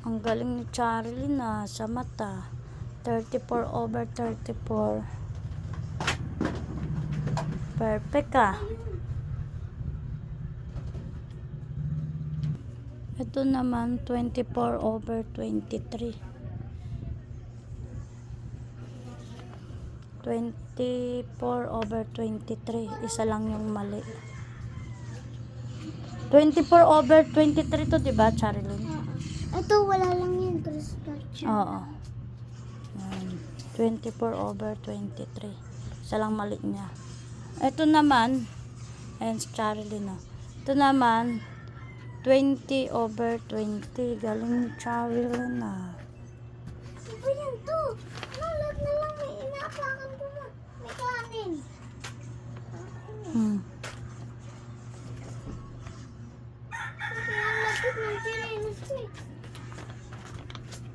Ang galing ni Charilyn sa mata. 34/34. Perfect Ito naman 24/23. 24/23. Isa lang yung mali. 24/23 to, diba, Charilyn? Ito wala lang yan. Christmas. Oo. 24/23. Isa lang mali niya. Ito naman, ayan si Charilyn. Ito naman, 20/20. Galing ni Charilyn Ano ba yan to? Nalat na lang. May inaapakan ko na. May kanin. Kaya ang lapit ng chinelas ko eh.